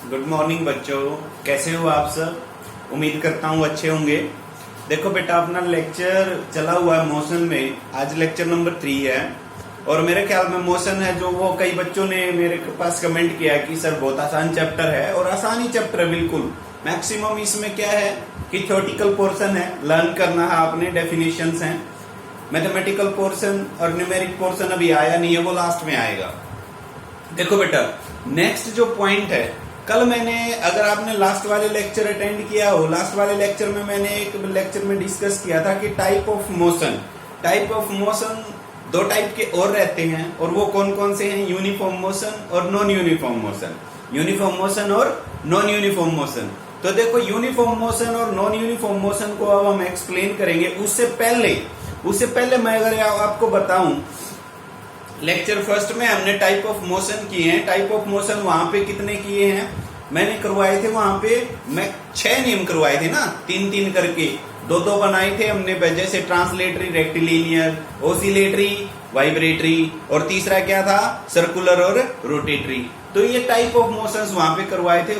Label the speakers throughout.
Speaker 1: Good morning बच्चों, कैसे हो आप सब। उम्मीद करता हूँ अच्छे होंगे। देखो बेटा, अपना लेक्चर चला हुआ है मोशन में। आज लेक्चर नंबर 3 है और मेरे ख्याल में मोशन है जो वो कई बच्चों ने मेरे पास कमेंट किया कि सर बहुत आसान चैप्टर है, और आसान ही चैप्टर है बिल्कुल। मैक्सिमम इसमें क्या है कि थ्योरेटिकल पोर्शन है, लर्न करना है आपने, डेफिनेशंस हैं। मैथमेटिकल पोर्शन और न्यूमेरिक पोर्शन अभी आया नहीं है, वो लास्ट में आएगा। देखो बेटा, नेक्स्ट जो पॉइंट है, कल मैंने, अगर आपने लास्ट वाले लेक्चर अटेंड किया हो, लास्ट वाले लेक्चर में मैंने एक लेक्चर में डिस्कस किया था कि टाइप ऑफ मोशन दो टाइप के और रहते हैं, और वो कौन कौन से हैं, यूनिफॉर्म मोशन और non uniform motion. Uniform motion और नॉन यूनिफॉर्म मोशन। तो देखो, यूनिफॉर्म मोशन और नॉन यूनिफॉर्म मोशन को अब हम एक्सप्लेन करेंगे। उससे पहले मैं अगर आपको बताऊं, लेक्चर फर्स्ट में हमने टाइप ऑफ मोशन किए हैं। टाइप ऑफ मोशन वहां पे कितने किए हैं मैंने करवाए थे, वहां पे मैं 6 नियम करवाए थे ना, 3-3 करके, 2-2 बनाए थे हमने, जैसे ट्रांसलेटरी, रेक्टिलिनियर, ओसिलेटरी, वाइब्रेटरी, और तीसरा क्या था, सर्कुलर और रोटेटरी। तो ये टाइप ऑफ मोशंस वहां पे करवाए थे।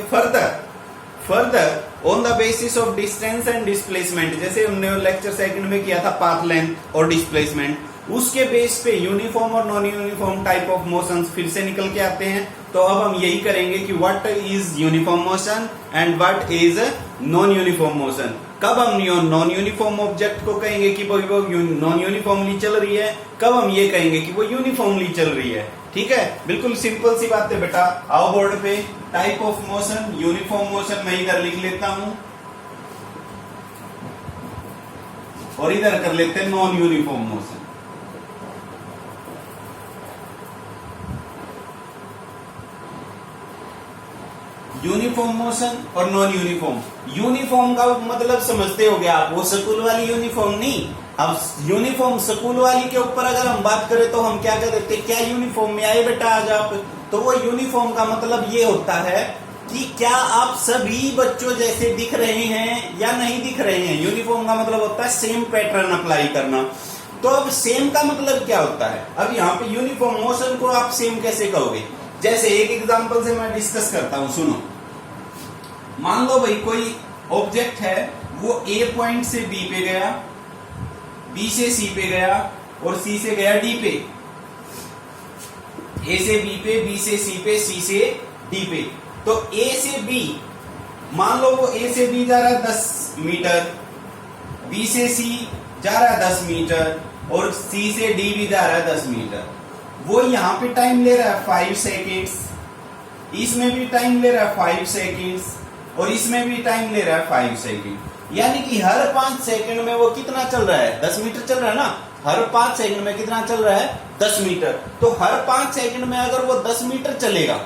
Speaker 1: Further on the basis of distance and displacement, जैसे हमने लेक्चर सेकंड में किया था पाथ लेंथ और डिस्प्लेसमेंट, उसके बेस पे यूनिफॉर्म और non uniform type of motions फिर से निकल के आते हैं। तो अब हम यही करेंगे कि what is uniform motion and what is non uniform motion. कब हम नॉन यूनिफॉर्म ऑब्जेक्ट को कहेंगे कि वो नॉन यूनिफॉर्मली चल रही है, कब हम ये कहेंगे कि वो यूनिफॉर्मली चल रही है। ठीक है, बिल्कुल सिंपल सी बात है बेटा। आओ बोर्ड पे, type of motion, uniform motion मैं इधर लिख लेता हूं और इधर कर लेते हैं non uniform motion. Uniform motion और नॉन यूनिफॉर्म। यूनिफॉर्म का मतलब समझते होगे आप, वो स्कूल वाली यूनिफॉर्म नहीं। अब यूनिफॉर्म स्कूल वाली के ऊपर अगर हम बात करें तो हम क्या कर देते, क्या यूनिफॉर्म में आए बेटा आज आप। तो वो यूनिफॉर्म का मतलब ये होता है कि क्या आप सभी बच्चों जैसे दिख रहे हैं या नहीं दिख रहे हैं। यूनिफॉर्म का मतलब होता है सेम पैटर्न अप्लाई करना। तो अब सेम का मतलब क्या होता है, अब यहाँ पे यूनिफॉर्म मोशन को आप सेम कैसे कहोगे। जैसे एक एग्जांपल से मैं डिस्कस करता हूं, सुनो। मान लो भाई कोई ऑब्जेक्ट है, वो ए पॉइंट से बी पे गया, बी से सी पे गया और सी से गया डी पे। ए से बी पे, बी से सी पे, सी से डी पे। तो ए से बी, मान लो वो ए से बी जा रहा है 10 मीटर, बी से सी जा रहा है 10 मीटर और सी से डी भी जा रहा है 10 मीटर। वो यहां पे टाइम ले रहा है 5 सेकेंड्स, इसमें भी टाइम ले रहा है 5 सेकेंड्स और इसमें भी टाइम ले रहा है 5 सेकेंड। यानी कि हर 5 सेकेंड में वो कितना चल रहा है, 10 मीटर चल रहा है ना। हर 5 सेकेंड में कितना चल रहा है, 10 मीटर। तो हर 5 सेकेंड में अगर वो 10 मीटर चलेगा,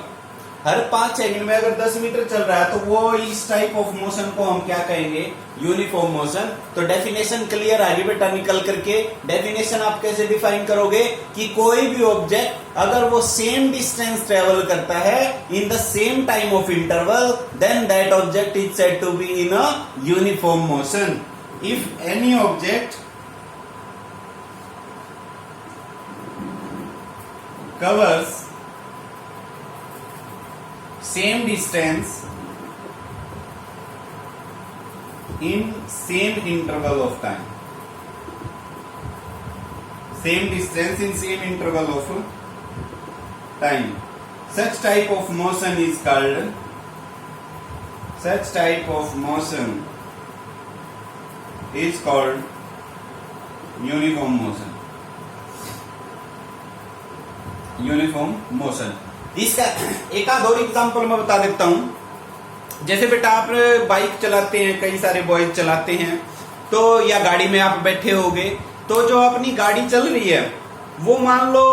Speaker 1: हर 5 सेकेंड में अगर 10 मीटर चल रहा है, तो वो इस टाइप ऑफ मोशन को हम क्या कहेंगे, यूनिफॉर्म मोशन। तो डेफिनेशन क्लियर आ गई बेटा निकल करके। डेफिनेशन आप कैसे डिफाइन करोगे कि कोई भी ऑब्जेक्ट अगर वो सेम डिस्टेंस ट्रेवल करता है in the same time of interval, then that object is said to be in a uniform motion. If any object covers same distance in same interval of time, same distance in same interval of time, such type of motion is called uniform motion। Uniform motion. इसका एक आध और example मैं बता देता हूं। जैसे बेटा आप बाइक चलाते हैं, कई सारे बॉयज चलाते हैं, तो या गाड़ी में आप बैठे होगे, तो जो अपनी गाड़ी चल रही है वो मान लो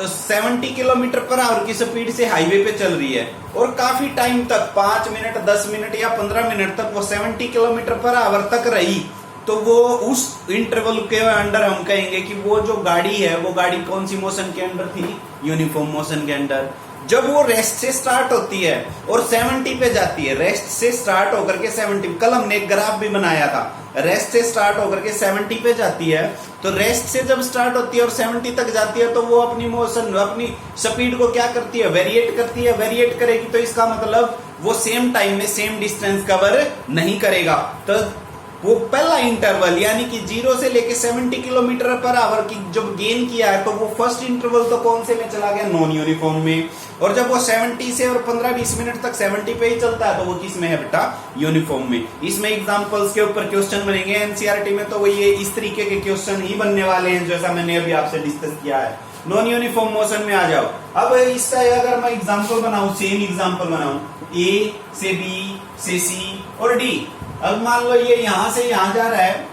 Speaker 1: 70 किलोमीटर पर आवर की स्पीड से हाईवे पे चल रही है, और काफी टाइम तक 5 मिनट, 10 मिनट या 15 मिनट तक वो 70 किलोमीटर पर आवर तक रही। तो वो उस इंटरवल के अंडर हम कहेंगे कि वो जो गाड़ी है, वो गाड़ी कौन सी मोशन के अंडर थी, यूनिफॉर्म मोशन के अंडर। जब वो रेस्ट से स्टार्ट होती है और 70 पे जाती है, रेस्ट से स्टार्ट होकर के 70, कल हमने एक ग्राफ भी बनाया था, रेस्ट से स्टार्ट होकर के 70 पे जाती है, तो रेस्ट से जब स्टार्ट होती है और 70 तक जाती है तो वो अपनी मोशन, अपनी स्पीड को क्या करती है, वेरिएट करती है। वेरिएट करेगी तो इसका मतलब वो सेम टाइम में सेम डिस्टेंस कवर नहीं करेगा। तो वो पहला इंटरवल यानी कि 0 से लेके 70 किलोमीटर पर आवर की जब गेन किया है तो वो फर्स्ट इंटरवल तो कौन से में चला गया, नॉन यूनिफॉर्म में। और जब वो 70 से और 15-20 मिनट तक 70 पे ही चलता है तो वो किस में है बेटा, यूनिफॉर्म में। इसमें एग्जांपल्स के ऊपर क्वेश्चन बनेंगे एनसीईआरटी में, तो वो ये इस तरीके के क्वेश्चन ही बनने वाले हैं जैसा मैंने अभी आपसे डिस्कस किया है। नॉन यूनिफॉर्म मोशन में आ जाओ। अब इसका अगर मैं एग्जाम्पल बनाऊं, सेम एग्जाम्पल बनाऊं, ए से बी से सी और डी। अब मान लो ये यहां से यहां जा रहा है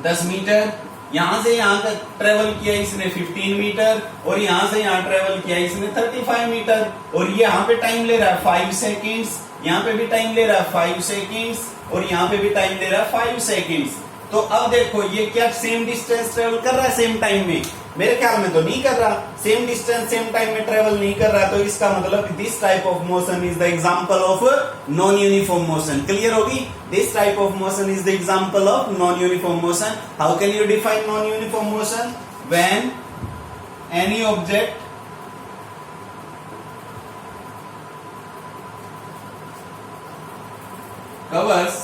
Speaker 1: 10 मीटर, यहां से यहां तक ट्रेवल किया इसने 15 मीटर, और यहां से यहां ट्रेवल किया इसने 35 मीटर, और ये यहां पे टाइम ले रहा है 5 सेकेंड्स, यहां पे भी टाइम ले रहा है 5 सेकेंड्स, और यहां पे भी टाइम ले रहा है 5 सेकेंड्स। तो अब देखो ये क्या सेम डिस्टेंस ट्रेवल कर रहा है सेम टाइम में? मेरे ख्याल में तो नहीं कर रहा, सेम डिस्टेंस सेम टाइम में ट्रेवल नहीं कर रहा। तो इसका मतलब this type of motion is the example of non uniform motion. Clear होगी? This type of motion is the example of non uniform motion. How can you define non uniform motion? When any object covers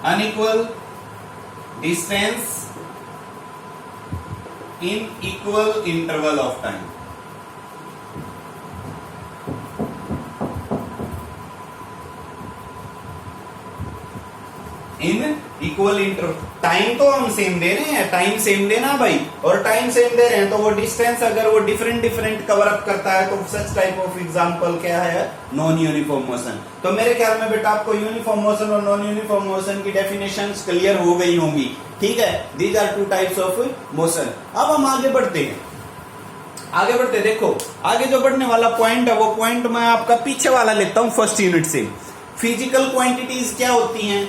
Speaker 1: unequal distance in equal interval of time. In equal interval, time तो हम same दे रहे हैं, time same देना भाई, और time same दे रहे हैं तो वो डिस्टेंस अगर वो डिफरेंट कवर अप करता है तो सच टाइप ऑफ एग्जांपल क्या है, नॉन यूनिफॉर्म मोशन। तो मेरे ख्याल में बेटा आपको यूनिफॉर्म मोशन और नॉन यूनिफॉर्म मोशन की डेफिनेशंस क्लियर हो गई होंगी। ठीक है, these are two types of motion. अब हम आगे बढ़ते हैं, आगे बढ़ते देखो आगे जो बढ़ने वाला पॉइंट है वो पॉइंट मैं आपका पीछे वाला लेता हूं फर्स्ट यूनिट से। फिजिकल क्वांटिटीज क्या होती हैं,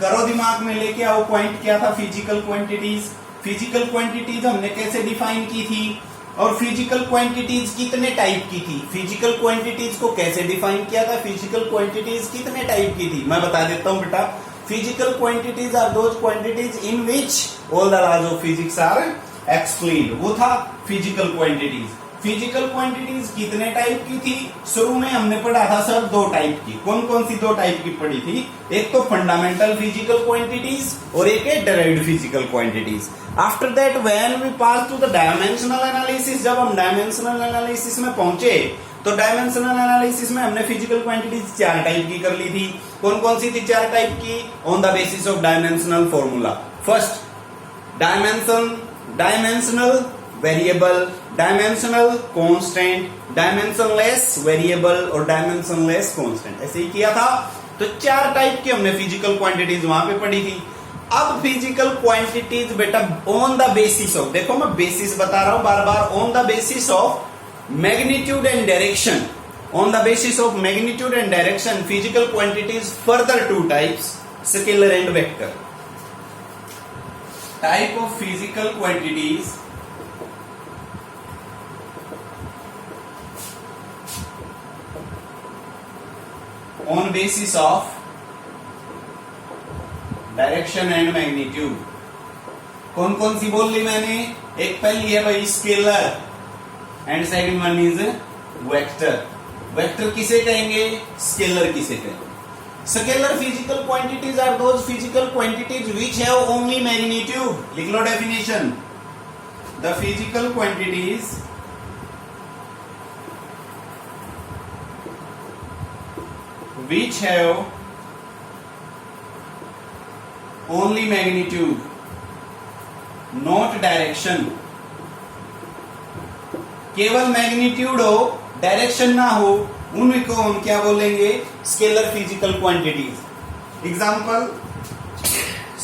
Speaker 1: करो दिमाग में लेके आओ। पॉइंट क्या था, फिजिकल क्वांटिटीज। फिजिकल क्वांटिटीज हमने कैसे डिफाइन की थी, और फिजिकल क्वांटिटीज कितने टाइप की थी। फिजिकल क्वांटिटीज को कैसे डिफाइन किया था, फिजिकल क्वांटिटीज कितने टाइप की थी, मैं बता देता हूं बेटा। Physical quantities are those quantities in which all the laws of physics are explained. वो था फिजिकल क्वांटिटीज। फिजिकल क्वांटिटीज कितने टाइप की थी, शुरू में हमने पढ़ा था सर 2 टाइप की। कौन कौन सी 2 टाइप की पढ़ी थी, एक तो फंडामेंटल फिजिकल क्वांटिटीज और एक है derived physical quantities. After that when we pass to the dimensional analysis, जब हम डायमेंशनल एनालिसिस में पहुंचे तो डायमेंशनल एनालिसिस में हमने फिजिकल क्वांटिटीज 4 टाइप की कर ली थी। कौन कौन सी थी 4 टाइप की, on the basis of dimensional formula. First dimensional variable, dimensional constant, dimensionless variable और डायमेंशनलेस कांस्टेंट, ऐसे ही किया था। तो 4 टाइप की हमने फिजिकल क्वांटिटीज वहां पे पढ़ी थी। अब फिजिकल क्वांटिटीज बेटा ऑन द बेसिस ऑफ, देखो मैं बेसिस बता रहा हूं बार बार, on the basis of magnitude and direction. On the basis of magnitude and direction physical quantities further 2 types, scalar and vector. Type of physical quantities on basis of direction and magnitude। कौन कौन सी बोल ली मैंने, एक पहली है भाई scalar and second one is vector. Vector किसे कहेंगे, स्केलर किसे कहेंगे। Scalar physical quantities are those physical quantities which have only magnitude. लिख लो definition, the physical quantities which have only magnitude, not direction। केवल मैग्नीट्यूड हो, डायरेक्शन ना हो, उनको हम क्या बोलेंगे, scalar physical quantities. Example,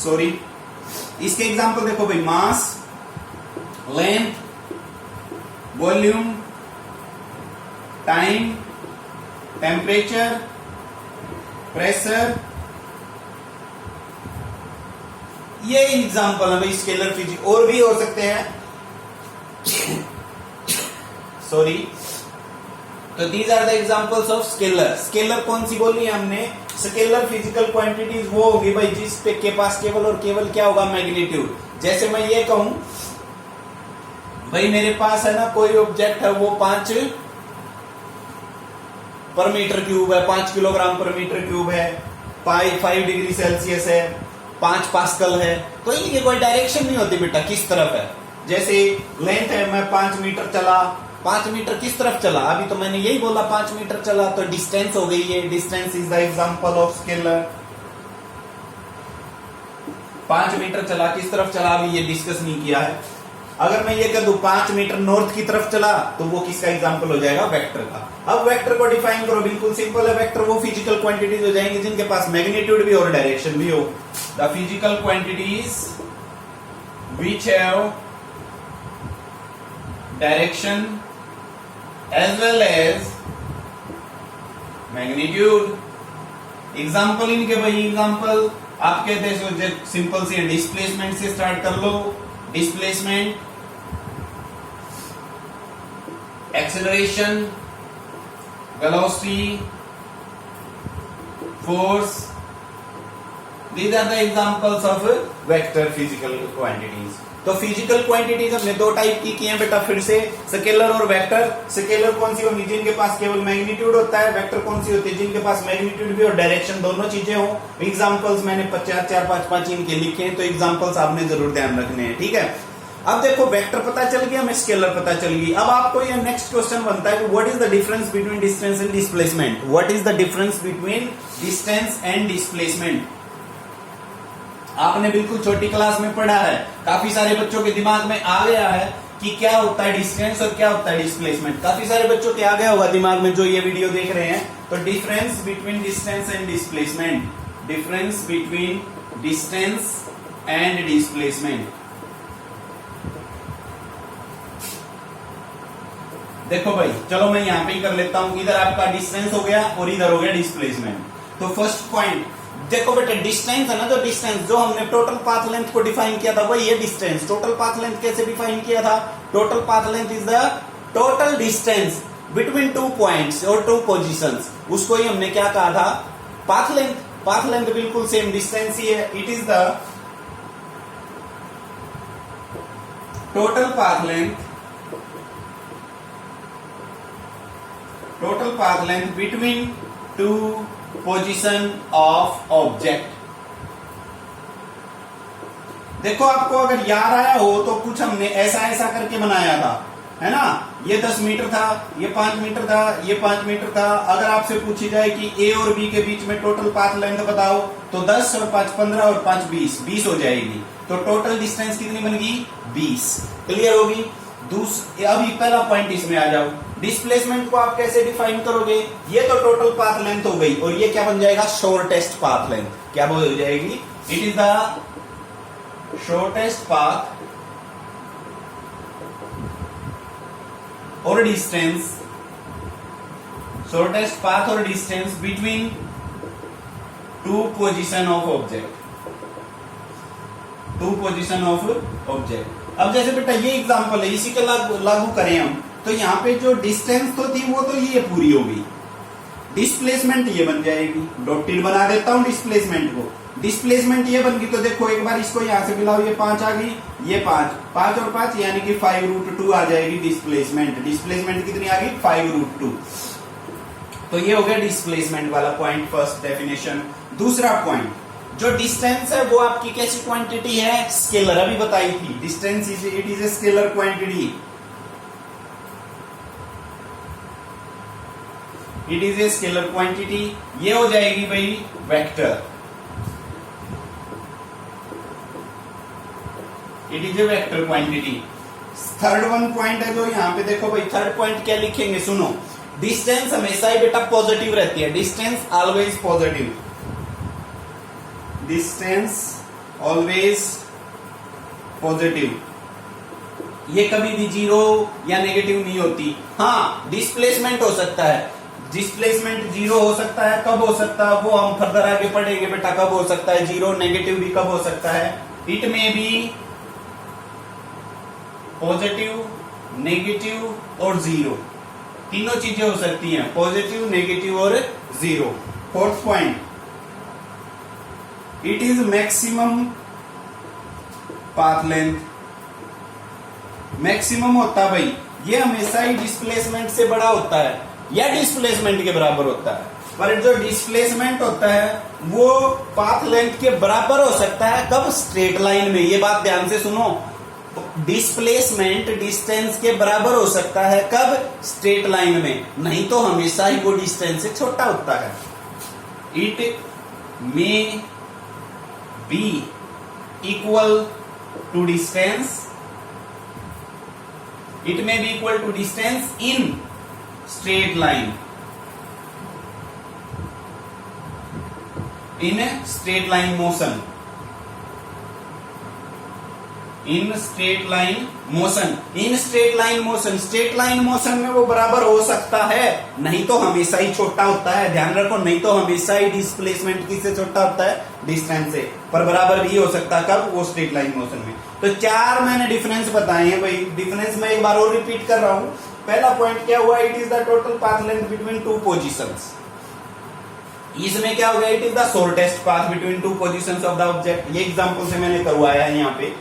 Speaker 1: sorry इसके एग्जांपल देखो भाई, mass, length, volume, time, temperature, pressure, ये एग्जांपल है भाई स्केलर फिजिक्स। और भी हो सकते हैं, सॉरी। तो these are the examples of scalar. Scalar कौन सी बोली है हमने? स्केलर फिजिकल क्वांटिटीज वो होगी भाई जिस पे के पास केवल और केवल क्या होगा? मैग्नीट्यूड। जैसे मैं ये कहूं भाई मेरे पास है ना कोई ऑब्जेक्ट है, वो 5 पर मीटर क्यूब है, 5 किलोग्राम पर मीटर क्यूब है, 5 डिग्री सेल्सियस है, 5 पास्कल है, तो इनकी कोई डायरेक्शन नहीं होती बेटा किस तरफ है। जैसे लेंथ है, मैं 5 मीटर चला, 5 मीटर किस तरफ चला? अभी तो मैंने यही बोला 5 मीटर चला, तो डिस्टेंस हो गई है। Distance is the example of scalar. 5 metre चला, किस तरफ चला अभी ये डिस्कस नहीं किया है। अगर मैं ये कह दूं 5 मीटर नॉर्थ की तरफ चला, तो वो किसका एग्जांपल हो जाएगा? वेक्टर का। अब वेक्टर को डिफाइन करो, बिल्कुल सिंपल है। वेक्टर वो फिजिकल क्वांटिटीज हो जाएंगे जिनके पास मैग्नीट्यूड भी और डायरेक्शन भी हो। The physical quantities which have direction as well as magnitude. Example इनके भाई, एग्जांपल आप कहते हैं सिंपल से डिस्प्लेसमेंट से स्टार्ट कर लो। Displacement, acceleration, velocity, force, these are the examples of vector physical quantities। तो फिजिकल क्वांटिटीज हमने दो टाइप की हैं बेटा, फिर से स्केलर और वेक्टर। स्केलर कौन सी होगी? जिनके पास केवल मैग्नीट्यूड होता है। वेक्टर कौन सी होती है? जिनके पास मैग्नीट्यूड भी और डायरेक्शन दोनों चीजें हो। एग्जांपल्स मैंने 4-5 इनके लिखे हैं, तो एग्जांपल्स आपने जरूर ध्यान रखने हैं, ठीक है। अब देखो वेक्टर पता चल गया, हमें स्केलर पता चल गई। अब आपको ये नेक्स्ट क्वेश्चन बनता है कि what is the difference between distance and displacement. What is the difference between distance and displacement? आपने बिल्कुल छोटी क्लास में पढ़ा है, काफी सारे बच्चों के दिमाग में आ गया है कि क्या होता है डिस्टेंस और क्या होता है डिस्प्लेसमेंट। काफी सारे बच्चों के आ गया होगा दिमाग में जो ये वीडियो देख रहे हैं। तो difference between distance and displacement, difference between distance and displacement. देखो भाई, चलो मैं यहां पे ही कर लेता हूं। इधर आपका डिस्टेंस हो गया और इधर हो गया डिस्प्लेसमेंट। तो फर्स्ट पॉइंट देखो बेटे, डिस्टेंस है ना, जो डिस्टेंस जो हमने टोटल पाथ लेंथ को डिफाइन किया था वही है डिस्टेंस। टोटल पाथ लेंथ कैसे डिफाइन किया था? Total path length is the total distance between 2 points और 2 पोजीशंस। उसको ही हमने क्या कहा था? Path length. पाथ लेंथ बिल्कुल सेम डिस्टेंस ही है। It is the total path length, total path length between 2 position of object. देखो आपको अगर याद आया हो तो कुछ हमने ऐसा ऐसा करके बनाया था, है ना। ये 10 मीटर था, ये 5 मीटर था, ये 5 मीटर था। अगर आपसे पूछी जाए कि ए और बी के बीच में टोटल पाथ लेंथ बताओ, तो 10 और 5 15 और 5 20 हो जाएगी। तो टोटल डिस्टेंस कितनी बन गई? 20। क्लियर होगी? अभी पहला पॉइंट इसमें आ जाओ। डिस्प्लेसमेंट को आप कैसे डिफाइन करोगे? ये तो टोटल पाथ लेंथ हो गई और ये क्या बन जाएगा? Shortest path length. क्या हो जाएगी? It is the shortest path और डिस्टेंस, शॉर्टेस्ट पाथ और distance between 2 position of object, 2 position of object. अब जैसे बेटा ये एग्जांपल है, इसी के लागू करें हम, तो यहाँ पे जो डिस्टेंस तो थी वो तो ये पूरी होगी। डिस्प्लेसमेंट ये बन जाएगी, डॉटेड बना देता हूं डिस्प्लेसमेंट को। डिस्प्लेसमेंट ये बन गई, तो देखो एक बार इसको यहां से मिलाओ, ये 5 आ गई, ये 5 और 5 यानी कि 5√2 आ जाएगी डिस्प्लेसमेंट। डिस्प्लेसमेंट कितनी आ गई? 5√2। तो ये हो गया डिस्प्लेसमेंट वाला पॉइंट, फर्स्ट डेफिनेशन। दूसरा पॉइंट, जो डिस्टेंस है वो आपकी कैसी क्वांटिटी है? स्केलर। अभी बताई थी distance it is a scalar quantity. It is a scalar quantity. ये हो जाएगी भाई vector. It is a vector quantity. Third one point है जो यहाँ पे देखो भाई, थर्ड पॉइंट क्या लिखेंगे सुनो। डिस्टेंस हमेशा ही बेटा पॉजिटिव रहती है। Distance always positive. Distance always positive. ये कभी भी 0 या नेगेटिव नहीं होती। हाँ, डिस्प्लेसमेंट हो सकता है। डिस्प्लेसमेंट 0 हो सकता है। कब हो सकता है वो हम फर्दर आगे पढ़ेंगे बेटा। कब हो सकता है 0, नेगेटिव भी कब हो सकता है। इट में बी पॉजिटिव, नेगेटिव और 0। तीनों चीजें हो सकती हैं, पॉजिटिव, नेगेटिव और zero. Fourth point, it is maximum path length. Maximum होता है भाई, ये हमेशा ही डिस्प्लेसमेंट से बड़ा होता है या डिस्प्लेसमेंट के बराबर होता है, पर जो डिस्प्लेसमेंट होता है वो पाथ लेंथ के बराबर हो सकता है कब? स्ट्रेट लाइन में। ये बात ध्यान से सुनो, डिस्प्लेसमेंट डिस्टेंस के बराबर हो सकता है कब? स्ट्रेट लाइन में, नहीं तो हमेशा ही वो डिस्टेंस से छोटा होता है। It may be equal to distance, it may be equal to distance in straight line, in straight line motion, in straight line motion, in straight line motion, straight line motion में वो बराबर हो सकता है, नहीं तो हमेशा ही छोटा होता है। ध्यान रखो, नहीं तो हमेशा ही डिस्प्लेसमेंट किससे छोटा होता है? डिस्टेंस से, पर बराबर भी हो सकता है कब? वो स्ट्रेट लाइन मोशन में। तो चार मैंने डिफरेंस बताए हैं भाई। डिफरेंस में एक बार और रिपीट कर रहा हूं। पहला पॉइंट क्या हुआ? It is the total path length between two positions. इसमें क्या हो गया? It is the shortest path between two positions of the object. ये एग्जांपल से मैंने करवाया है यहाँ पे।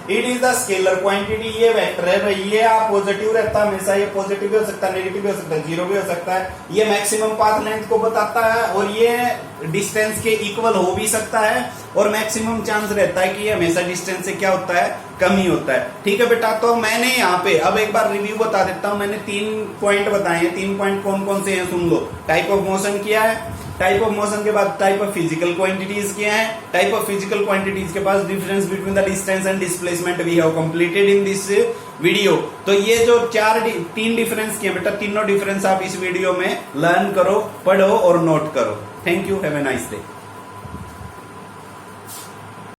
Speaker 1: It is the scalar quantity, ये वेक्टर है भाई, ये आप पॉजिटिव रहता है हमेशा, ये पॉजिटिव भी हो सकता है, नेगेटिव भी हो सकता है, जीरो भी हो सकता है। ये मैक्सिमम पाथ लेंथ को बताता है और ये डिस्टेंस के इक्वल हो भी सकता है, और मैक्सिमम चांस रहता है कि ये हमेशा डिस्टेंस से क्या होता है? कम ही होता है। ठीक है बेटा, तो मैंने यहाँ पे अब एक बार रिव्यू बता देता हूँ। मैंने 3 पॉइंट बताए हैं। 3 पॉइंट कौन कौन से हैं सुन लो। टाइप ऑफ मोशन किया है, टाइप ऑफ मोशन के बाद टाइप ऑफ फिजिकल क्वांटिटीज क्या है, टाइप ऑफ फिजिकल क्वांटिटीज के पास difference between the distance and displacement we have completed in this video. तो ये जो 3 डिफरेंस किए बेटा, तीनों डिफरेंस आप इस वीडियो में लर्न करो, पढ़ो और नोट करो। Thank you, have a nice day.